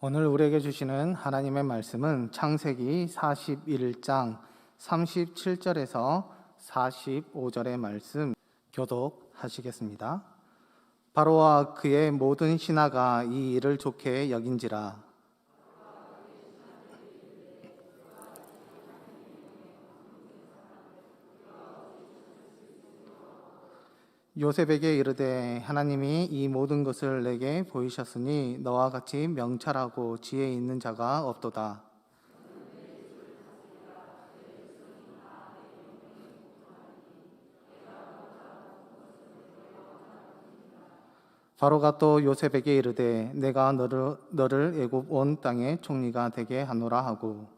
오늘 우리에게 주시는 하나님의 말씀은 창세기 41장 37절에서 45절의 말씀 교독하시겠습니다. 바로와 그의 모든 신하가 이 일을 좋게 여긴지라. 요셉에게 이르되 하나님이 이 모든 것을 내게 보이셨으니 너와 같이 명철하고 지혜 있는 자가 없도다. 바로가 또 요셉에게 이르되 내가 너를 애굽 온 땅의 총리가 되게 하노라 하고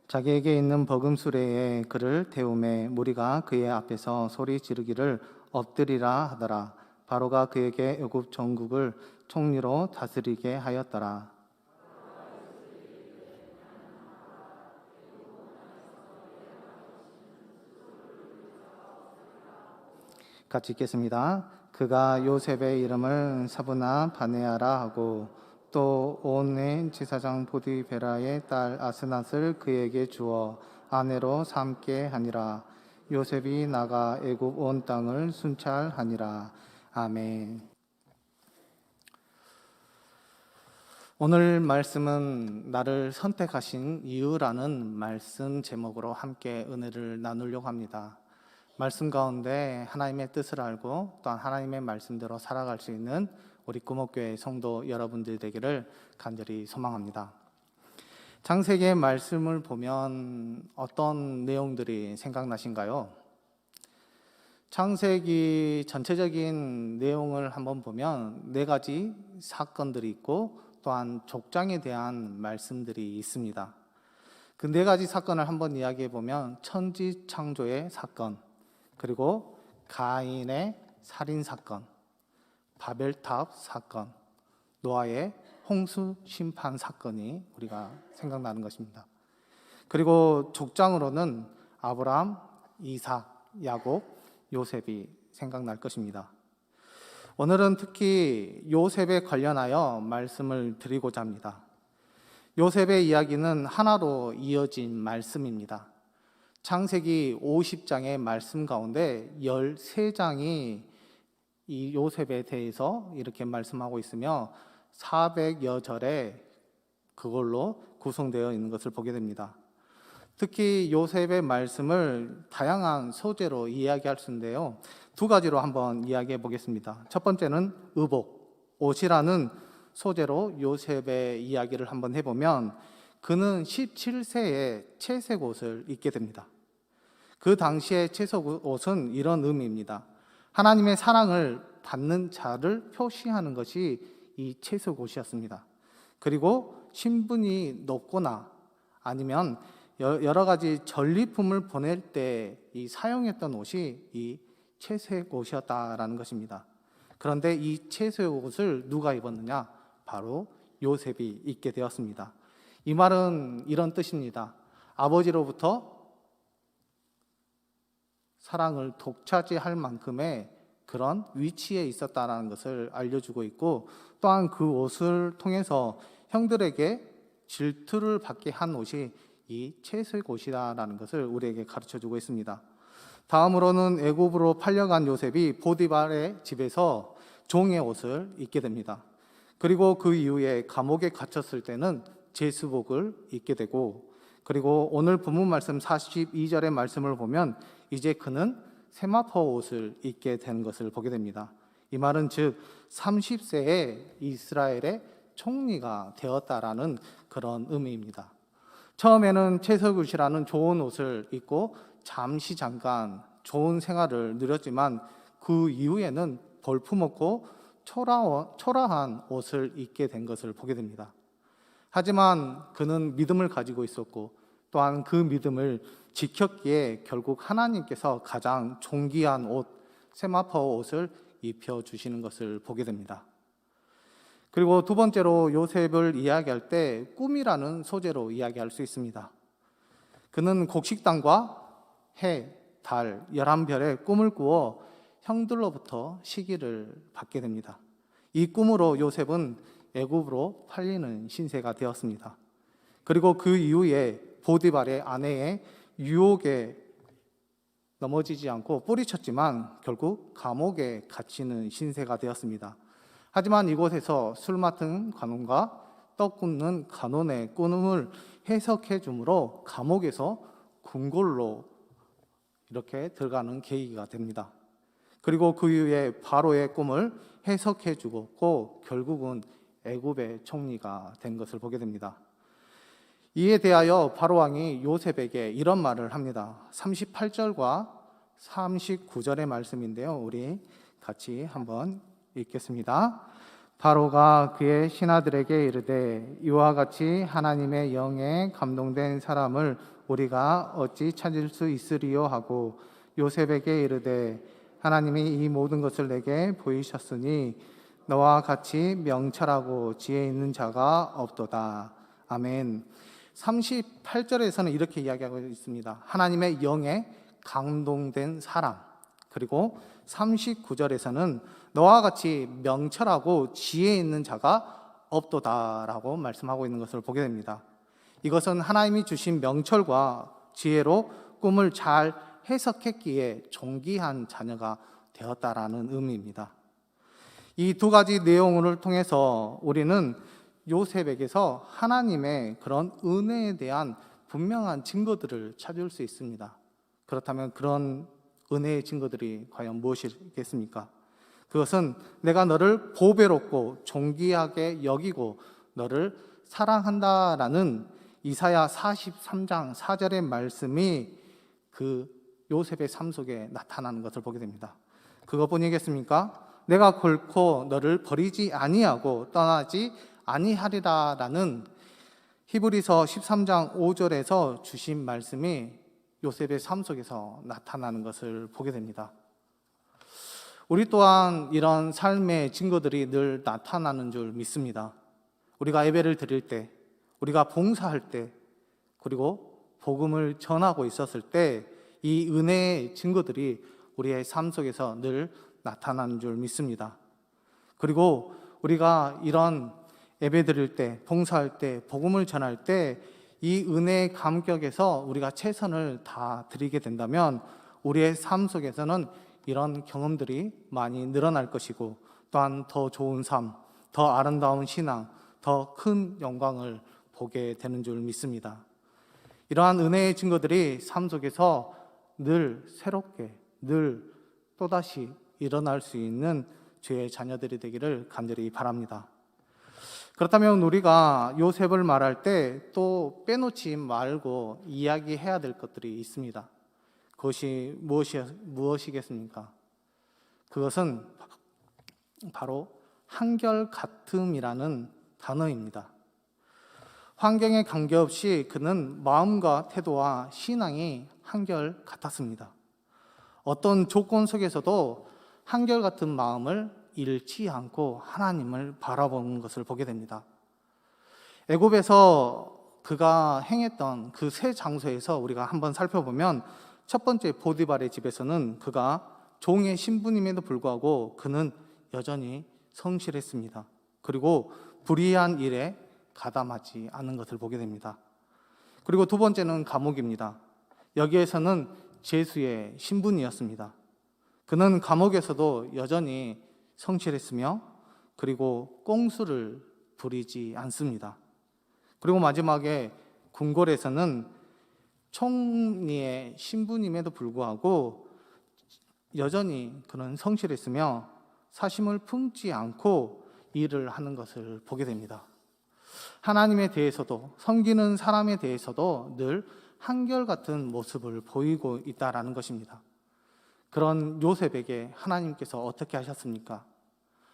자기에게 있는 버금수레에 그를 태우매 무리가 그의 앞에서 소리 지르기를 엎드리라 하더라. 바로가 그에게 애굽 전국을 총리로 다스리게 하였더라. 같이 읽겠습니다. 그가 요셉의 이름을 사브나 바네아라 하고 또 온의 지사장 보디베라의 딸 아스낫을 그에게 주어 아내로 삼게 하니라. 요셉이 나가 애굽 온 땅을 순찰하니라. 아멘. 오늘 말씀은 나를 선택하신 이유라는 말씀 제목으로 함께 은혜를 나누려고 합니다. 말씀 가운데 하나님의 뜻을 알고 또한 하나님의 말씀대로 살아갈 수 있는 우리 구목교회 성도 여러분들 되기를 간절히 소망합니다. 창세기의 말씀을 보면 어떤 내용들이 생각나신가요? 창세기 전체적인 내용을 한번 보면 4가지 사건들이 있고 또한 족장에 대한 말씀들이 있습니다. 그 4가지 사건을 한번 이야기해 보면 천지 창조의 사건, 그리고 가인의 살인 사건, 바벨탑 사건, 노아의 홍수 심판 사건이 우리가 생각나는 것입니다. 그리고 족장으로는 아브라함, 이삭, 야곱, 요셉이 생각날 것입니다. 오늘은 특히 요셉에 관련하여 말씀을 드리고자 합니다. 요셉의 이야기는 하나로 이어진 말씀입니다. 창세기 50장의 말씀 가운데 13장이 이 요셉에 대해서 이렇게 말씀하고 있으며 400여 절에 그걸로 구성되어 있는 것을 보게 됩니다. 특히 요셉의 말씀을 다양한 소재로 이야기할 수 있는데요. 2가지로 한번 이야기해 보겠습니다. 첫 번째는 의복, 옷이라는 소재로 요셉의 이야기를 한번 해보면 그는 17세에 채색 옷을 입게 됩니다. 그 당시의 채색 옷은 이런 의미입니다. 하나님의 사랑을 받는 자를 표시하는 것이 이 채색 옷이었습니다. 그리고 신분이 높거나 아니면 여러 가지 전리품을 보낼 때 이 사용했던 옷이 이 채색 옷이었다라는 것입니다. 그런데 이 채색 옷을 누가 입었느냐? 바로 요셉이 입게 되었습니다. 이 말은 이런 뜻입니다. 아버지로부터 사랑을 독차지할 만큼의 그런 위치에 있었다는 것을 알려주고 있고 또한 그 옷을 통해서 형들에게 질투를 받게 한 옷이 이 채색 옷이라는 것을 우리에게 가르쳐주고 있습니다. 다음으로는 애굽으로 팔려간 요셉이 보디발의 집에서 종의 옷을 입게 됩니다. 그리고 그 이후에 감옥에 갇혔을 때는 제수복을 입게 되고 그리고 오늘 본문 말씀 42절의 말씀을 보면 이제 그는 세마포 옷을 입게 된 것을 보게 됩니다. 이 말은 즉 30세에 이스라엘의 총리가 되었다라는 그런 의미입니다. 처음에는 채색 옷이라는 좋은 옷을 입고 잠깐 좋은 생활을 누렸지만 그 이후에는 볼품없고 초라한 옷을 입게 된 것을 보게 됩니다. 하지만 그는 믿음을 가지고 있었고 또한 그 믿음을 지켰기에 결국 하나님께서 가장 존귀한 옷, 세마포 옷을 입혀주시는 것을 보게 됩니다. 그리고 2번째로 요셉을 이야기할 때 꿈이라는 소재로 이야기할 수 있습니다. 그는 곡식당과 해, 달, 11별의 꿈을 꾸어 형들로부터 시기를 받게 됩니다. 이 꿈으로 요셉은 애굽으로 팔리는 신세가 되었습니다. 그리고 그 이후에 보디발의 아내의 유혹에 넘어지지 않고 뿌리쳤지만 결국 감옥에 갇히는 신세가 되었습니다. 하지만 이곳에서 술 맡은 관원과 떡 굽는 관원의 꿈을 해석해 주므로 감옥에서 궁궐로 이렇게 들어가는 계기가 됩니다. 그리고 그 이후에 바로의 꿈을 해석해 주고 결국은 애굽의 총리가 된 것을 보게 됩니다. 이에 대하여 바로 왕이 요셉에게 이런 말을 합니다. 38절과 39절의 말씀인데요. 우리 같이 한번 읽겠습니다. 바로가 그의 신하들에게 이르되 이와 같이 하나님의 영에 감동된 사람을 우리가 어찌 찾을 수 있으리요 하고 요셉에게 이르되 하나님이 이 모든 것을 내게 보이셨으니 너와 같이 명철하고 지혜 있는 자가 없도다. 아멘. 38절에서는 이렇게 이야기하고 있습니다. 하나님의 영에 감동된 사람. 그리고 39절에서는 너와 같이 명철하고 지혜 있는 자가 없도다라고 말씀하고 있는 것을 보게 됩니다. 이것은 하나님이 주신 명철과 지혜로 꿈을 잘 해석했기에 존귀한 자녀가 되었다라는 의미입니다. 이 두 가지 내용을 통해서 우리는 요셉에게서 하나님의 그런 은혜에 대한 분명한 증거들을 찾을 수 있습니다. 그렇다면 그런 은혜의 증거들이 과연 무엇이겠습니까? 그것은 내가 너를 보배롭고 존귀하게 여기고 너를 사랑한다라는 이사야 43장 4절의 말씀이 그 요셉의 삶 속에 나타나는 것을 보게 됩니다. 그것뿐이겠습니까? 내가 결코 너를 버리지 아니하고 떠나지 아니하리라라는 히브리서 13장 5절에서 주신 말씀이 요셉의 삶 속에서 나타나는 것을 보게 됩니다. 우리 또한 이런 삶의 증거들이 늘 나타나는 줄 믿습니다. 우리가 예배를 드릴 때, 우리가 봉사할 때, 그리고 복음을 전하고 있었을 때 이 은혜의 증거들이 우리의 삶 속에서 늘 나타나는 줄 믿습니다. 그리고 우리가 이런 예배 드릴 때, 봉사할 때, 복음을 전할 때 이 은혜의 감격에서 우리가 최선을 다 드리게 된다면 우리의 삶 속에서는 이런 경험들이 많이 늘어날 것이고 또한 더 좋은 삶, 더 아름다운 신앙, 더 큰 영광을 보게 되는 줄 믿습니다. 이러한 은혜의 증거들이 삶 속에서 늘 새롭게, 늘 또다시 일어날 수 있는 주의 자녀들이 되기를 간절히 바랍니다. 그렇다면 우리가 요셉을 말할 때 또 빼놓지 말고 이야기해야 될 것들이 있습니다. 그것이 무엇이겠습니까? 그것은 바로 한결같음이라는 단어입니다. 환경에 관계없이 그는 마음과 태도와 신앙이 한결같았습니다. 어떤 조건 속에서도 한결같은 마음을 잃지 않고 하나님을 바라보는 것을 보게 됩니다. 애굽에서 그가 행했던 그 세 장소에서 우리가 한번 살펴보면 첫 번째 보디발의 집에서는 그가 종의 신분임에도 불구하고 그는 여전히 성실했습니다. 그리고 불의한 일에 가담하지 않은 것을 보게 됩니다. 그리고 두 번째는 감옥입니다. 여기에서는 제수의 신분이었습니다. 그는 감옥에서도 여전히 성실했으며 그리고 꼼수를 부리지 않습니다. 그리고 마지막에 궁궐에서는 총리의 신분임에도 불구하고 여전히 그는 성실했으며 사심을 품지 않고 일을 하는 것을 보게 됩니다. 하나님에 대해서도 섬기는 사람에 대해서도 늘 한결같은 모습을 보이고 있다라는 것입니다. 그런 요셉에게 하나님께서 어떻게 하셨습니까?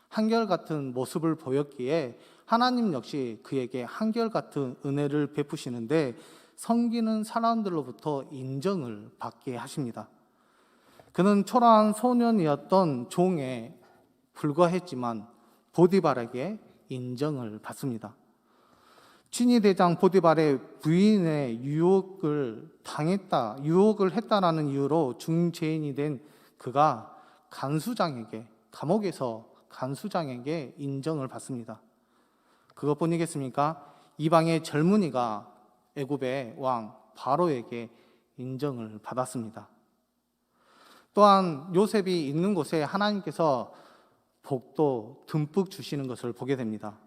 한결같은 모습을 보였기에 하나님 역시 그에게 한결같은 은혜를 베푸시는데 섬기는 사람들로부터 인정을 받게 하십니다. 그는 초라한 소년이었던 종에 불과했지만 보디발에게 인정을 받습니다. 친위대장 보디발의 부인의 유혹을 했다라는 이유로 중죄인이 된 그가 감옥에서 간수장에게 인정을 받습니다. 그것뿐이겠습니까? 이방의 젊은이가 애굽의 왕 바로에게 인정을 받았습니다. 또한 요셉이 있는 곳에 하나님께서 복도 듬뿍 주시는 것을 보게 됩니다.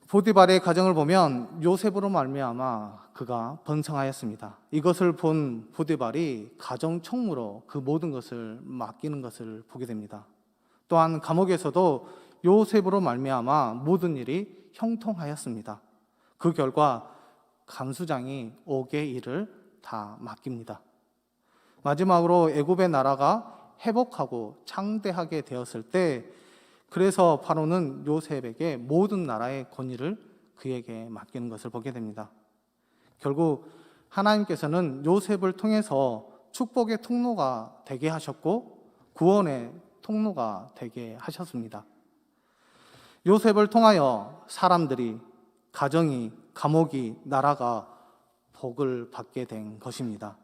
보디발의 가정을 보면 요셉으로 말미암아 그가 번성하였습니다. 이것을 본 보디발이 가정 총무로 그 모든 것을 맡기는 것을 보게 됩니다. 또한 감옥에서도 요셉으로 말미암아 모든 일이 형통하였습니다. 그 결과 간수장이 옥의 일을 다 맡깁니다. 마지막으로 애굽의 나라가 회복하고 창대하게 되었을 때, 그래서 바로는 요셉에게 모든 나라의 권위를 그에게 맡기는 것을 보게 됩니다. 결국 하나님께서는 요셉을 통해서 축복의 통로가 되게 하셨고 구원의 통로가 되게 하셨습니다. 요셉을 통하여 사람들이, 가정이, 감옥이, 나라가 복을 받게 된 것입니다.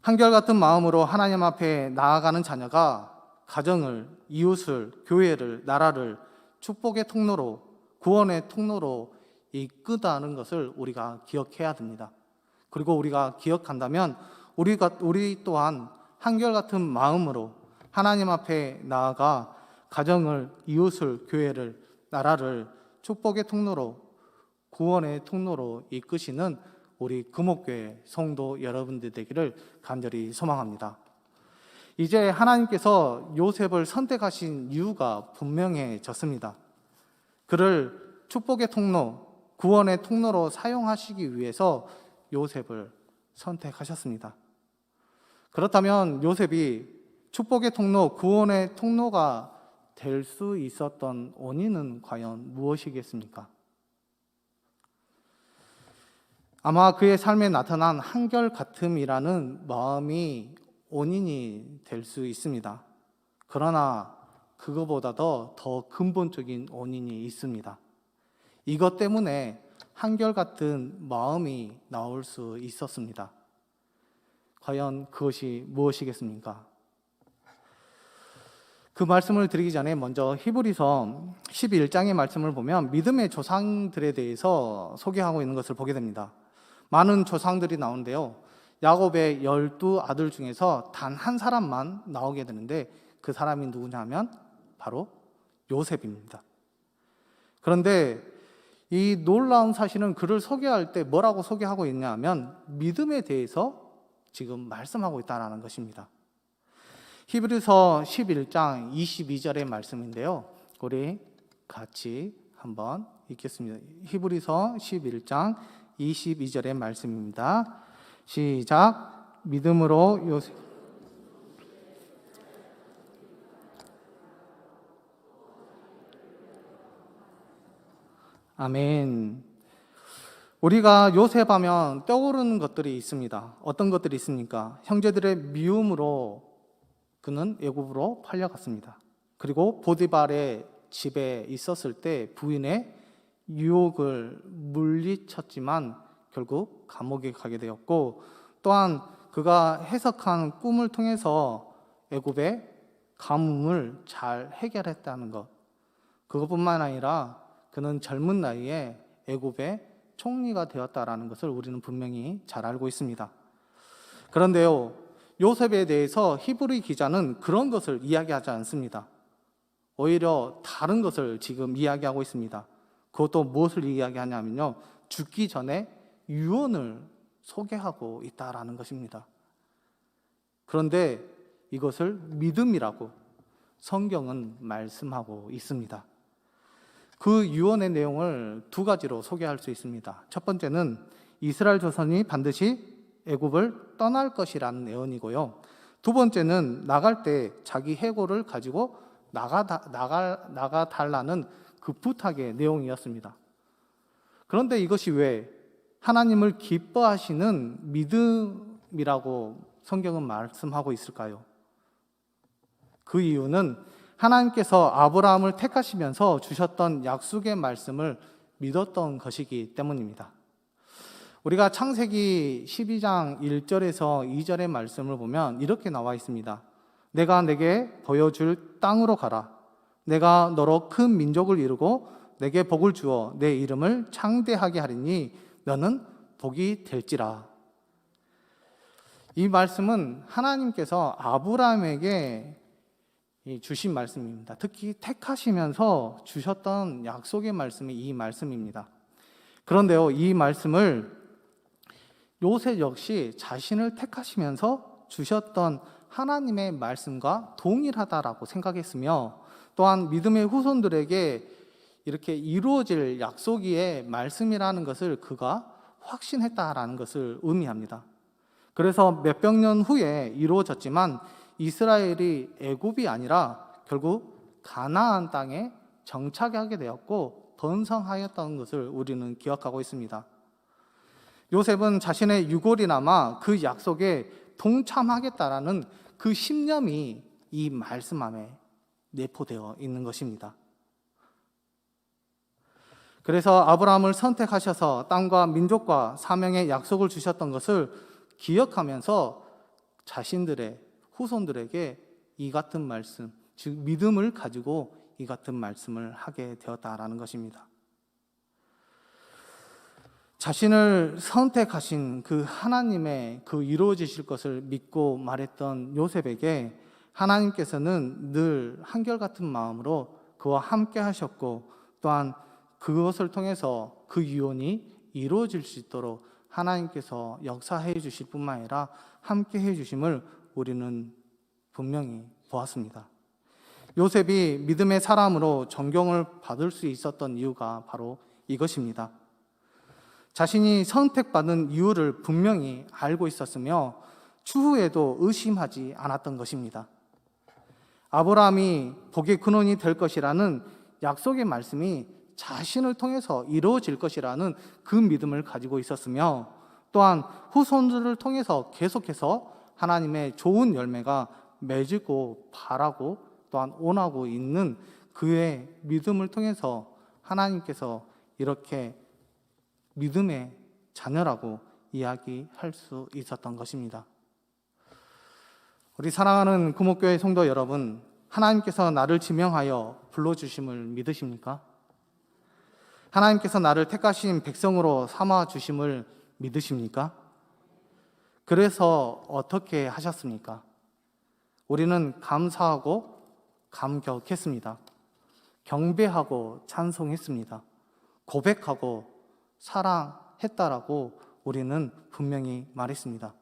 한결같은 마음으로 하나님 앞에 나아가는 자녀가 가정을, 이웃을, 교회를, 나라를 축복의 통로로, 구원의 통로로 이끄다는 것을 우리가 기억해야 됩니다. 그리고 우리가 기억한다면 우리 또한 한결같은 마음으로 하나님 앞에 나아가 가정을, 이웃을, 교회를, 나라를 축복의 통로로, 구원의 통로로 이끄시는 우리 금옥교회 성도 여러분들 되기를 간절히 소망합니다. 이제 하나님께서 요셉을 선택하신 이유가 분명해졌습니다. 그를 축복의 통로, 구원의 통로로 사용하시기 위해서 요셉을 선택하셨습니다. 그렇다면 요셉이 축복의 통로, 구원의 통로가 될 수 있었던 원인은 과연 무엇이겠습니까? 아마 그의 삶에 나타난 한결같음이라는 마음이 원인이 될 수 있습니다. 그러나 그거보다도 더 근본적인 원인이 있습니다. 이것 때문에 한결같은 마음이 나올 수 있었습니다. 과연 그것이 무엇이겠습니까? 그 말씀을 드리기 전에 먼저 히브리서 11장의 말씀을 보면 믿음의 조상들에 대해서 소개하고 있는 것을 보게 됩니다. 많은 조상들이 나오는데요, 야곱의 12아들 중에서 단 한 사람만 나오게 되는데 그 사람이 누구냐 하면 바로 요셉입니다. 그런데 이 놀라운 사실은 그를 소개할 때 뭐라고 소개하고 있냐 하면 믿음에 대해서 지금 말씀하고 있다는 것입니다. 히브리서 11장 22절의 말씀인데요, 우리 같이 한번 읽겠습니다. 히브리서 11장 22절의 말씀입니다. 시작. 믿음으로 요셉 아멘. 우리가 요셉하면 떠오르는 것들이 있습니다. 어떤 것들이 있습니까? 형제들의 미움으로 그는 애굽으로 팔려갔습니다. 그리고 보디발의 집에 있었을 때 부인의 유혹을 물리쳤지만 결국 감옥에 가게 되었고, 또한 그가 해석한 꿈을 통해서 애굽의 가뭄을 잘 해결했다는 것, 그것뿐만 아니라 그는 젊은 나이에 애굽의 총리가 되었다라는 것을 우리는 분명히 잘 알고 있습니다. 그런데요, 요셉에 대해서 히브리 기자는 그런 것을 이야기하지 않습니다. 오히려 다른 것을 지금 이야기하고 있습니다. 그것도 무엇을 이야기하냐면요, 죽기 전에 유언을 소개하고 있다라는 것입니다. 그런데 이것을 믿음이라고 성경은 말씀하고 있습니다. 그 유언의 내용을 두 가지로 소개할 수 있습니다. 첫 번째는 이스라엘 자손이 반드시 애굽을 떠날 것이라는 예언이고요. 두 번째는 나갈 때 자기 해골을 가지고 나가달라는 그 부탁의 내용이었습니다. 그런데 이것이 왜 하나님을 기뻐하시는 믿음이라고 성경은 말씀하고 있을까요? 그 이유는 하나님께서 아브라함을 택하시면서 주셨던 약속의 말씀을 믿었던 것이기 때문입니다. 우리가 창세기 12장 1절에서 2절의 말씀을 보면 이렇게 나와 있습니다. 내가 내게 보여줄 땅으로 가라. 내가 너로 큰 민족을 이루고 내게 복을 주어 내 이름을 창대하게 하리니 너는 복이 될지라. 이 말씀은 하나님께서 아브라함에게 주신 말씀입니다. 특히 택하시면서 주셨던 약속의 말씀이 이 말씀입니다. 그런데요, 이 말씀을 요셉 역시 자신을 택하시면서 주셨던 하나님의 말씀과 동일하다라고 생각했으며, 또한 믿음의 후손들에게 이렇게 이루어질 약속의 말씀이라는 것을 그가 확신했다라는 것을 의미합니다. 그래서 몇백 년 후에 이루어졌지만 이스라엘이 애굽이 아니라 결국 가나안 땅에 정착하게 되었고 번성하였다는 것을 우리는 기억하고 있습니다. 요셉은 자신의 유골이나마 그 약속에 동참하겠다라는 그 신념이 이 말씀 안에 내포되어 있는 것입니다. 그래서 아브라함을 선택하셔서 땅과 민족과 사명의 약속을 주셨던 것을 기억하면서 자신들의 후손들에게 이 같은 말씀, 즉 믿음을 가지고 이 같은 말씀을 하게 되었다라는 것입니다. 자신을 선택하신 그 하나님의 그 이루어지실 것을 믿고 말했던 요셉에게 하나님께서는 늘 한결같은 마음으로 그와 함께 하셨고, 또한 그것을 통해서 그 유언이 이루어질 수 있도록 하나님께서 역사해 주실 뿐만 아니라 함께 해 주심을 우리는 분명히 보았습니다. 요셉이 믿음의 사람으로 존경을 받을 수 있었던 이유가 바로 이것입니다. 자신이 선택받은 이유를 분명히 알고 있었으며 추후에도 의심하지 않았던 것입니다. 아브라함이 복의 근원이 될 것이라는 약속의 말씀이 자신을 통해서 이루어질 것이라는 그 믿음을 가지고 있었으며, 또한 후손들을 통해서 계속해서 하나님의 좋은 열매가 맺고 바라고 또한 원하고 있는 그의 믿음을 통해서 하나님께서 이렇게 믿음의 자녀라고 이야기할 수 있었던 것입니다. 우리 사랑하는 구목교회 성도 여러분, 하나님께서 나를 지명하여 불러주심을 믿으십니까? 하나님께서 나를 택하신 백성으로 삼아주심을 믿으십니까? 그래서 어떻게 하셨습니까? 우리는 감사하고 감격했습니다. 경배하고 찬송했습니다. 고백하고 사랑했다라고 우리는 분명히 말했습니다.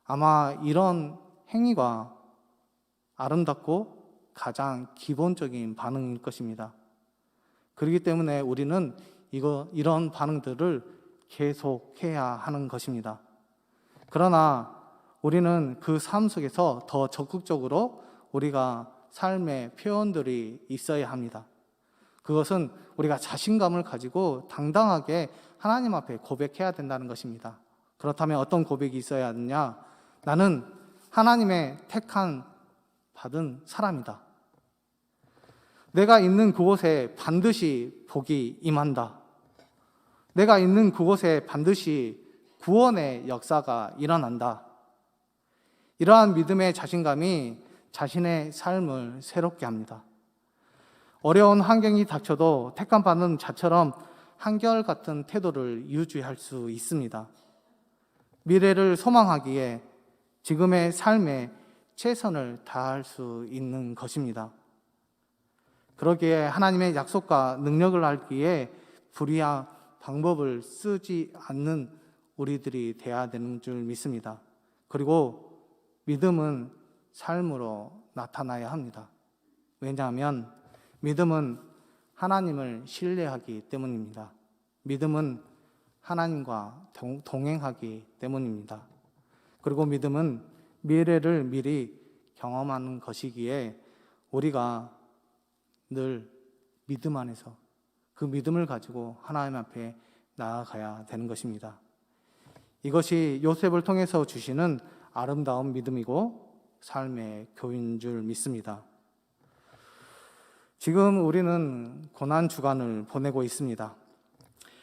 아마 이런 행위가 아름답고 가장 기본적인 반응일 것입니다. 그렇기 때문에 우리는 이런 반응들을 계속해야 하는 것입니다. 그러나 우리는 그 삶 속에서 더 적극적으로 우리가 삶의 표현들이 있어야 합니다. 그것은 우리가 자신감을 가지고 당당하게 하나님 앞에 고백해야 된다는 것입니다. 그렇다면 어떤 고백이 있어야 하느냐? 나는 하나님의 택한 받은 사람이다. 내가 있는 그곳에 반드시 복이 임한다. 내가 있는 그곳에 반드시 구원의 역사가 일어난다. 이러한 믿음의 자신감이 자신의 삶을 새롭게 합니다. 어려운 환경이 닥쳐도 택한 받은 자처럼 한결같은 태도를 유지할 수 있습니다. 미래를 소망하기에 지금의 삶에 최선을 다할 수 있는 것입니다. 그러기에 하나님의 약속과 능력을 알기에 불의한 방법을 쓰지 않는 우리들이 되어야 되는 줄 믿습니다. 그리고 믿음은 삶으로 나타나야 합니다. 왜냐하면 믿음은 하나님을 신뢰하기 때문입니다. 믿음은 하나님과 동행하기 때문입니다. 그리고 믿음은 미래를 미리 경험하는 것이기에 우리가 늘 믿음 안에서 그 믿음을 가지고 하나님 앞에 나아가야 되는 것입니다. 이것이 요셉을 통해서 주시는 아름다운 믿음이고 삶의 교훈인 줄 믿습니다. 지금 우리는 고난 주간을 보내고 있습니다.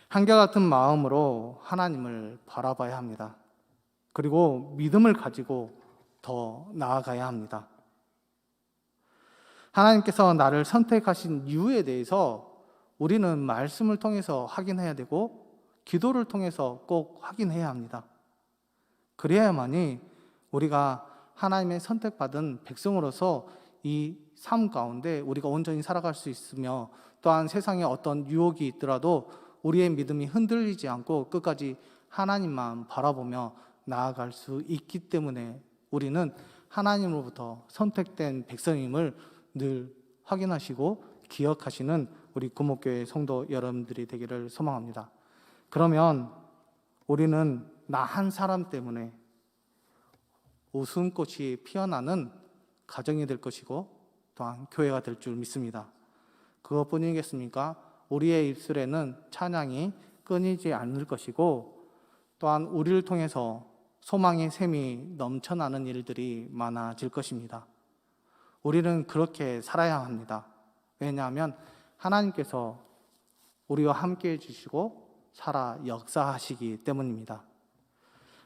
한결같은 마음으로 하나님을 바라봐야 합니다. 그리고 믿음을 가지고 더 나아가야 합니다. 하나님께서 나를 선택하신 이유에 대해서 우리는 말씀을 통해서 확인해야 되고 기도를 통해서 꼭 확인해야 합니다. 그래야만이 우리가 하나님의 선택받은 백성으로서 이 삶 가운데 우리가 온전히 살아갈 수 있으며, 또한 세상에 어떤 유혹이 있더라도 우리의 믿음이 흔들리지 않고 끝까지 하나님만 바라보며 나아갈 수 있기 때문에 우리는 하나님으로부터 선택된 백성임을 늘 확인하시고 기억하시는 우리 구목교회 성도 여러분들이 되기를 소망합니다. 그러면 우리는 나 한 사람 때문에 웃음꽃이 피어나는 가정이 될 것이고 또한 교회가 될 줄 믿습니다. 그것뿐이겠습니까? 우리의 입술에는 찬양이 끊이지 않을 것이고, 또한 우리를 통해서 소망의 샘이 넘쳐나는 일들이 많아질 것입니다. 우리는 그렇게 살아야 합니다. 왜냐하면 하나님께서 우리와 함께 해주시고 살아 역사하시기 때문입니다.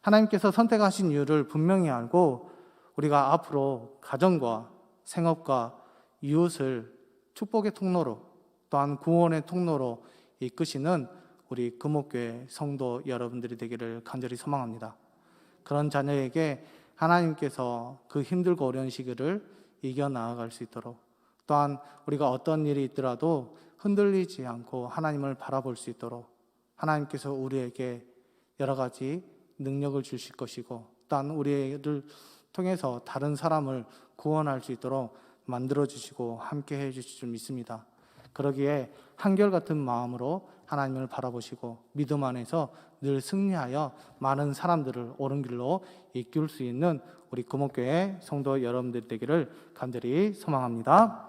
하나님께서 선택하신 이유를 분명히 알고 우리가 앞으로 가정과 생업과 이웃을 축복의 통로로, 또한 구원의 통로로 이끄시는 우리 금옥교회 성도 여러분들이 되기를 간절히 소망합니다. 그런 자녀에게 하나님께서 그 힘들고 어려운 시기를 이겨나아갈 수 있도록, 또한 우리가 어떤 일이 있더라도 흔들리지 않고 하나님을 바라볼 수 있도록 하나님께서 우리에게 여러 가지 능력을 주실 것이고, 또한 우리를 통해서 다른 사람을 구원할 수 있도록 만들어주시고 함께 해주실 줄 믿습니다. 그러기에 한결같은 마음으로 하나님을 바라보시고 믿음 안에서 늘 승리하여 많은 사람들을 옳은 길로 이끌 수 있는 우리 금옥교회 성도 여러분들 되기를 간절히 소망합니다.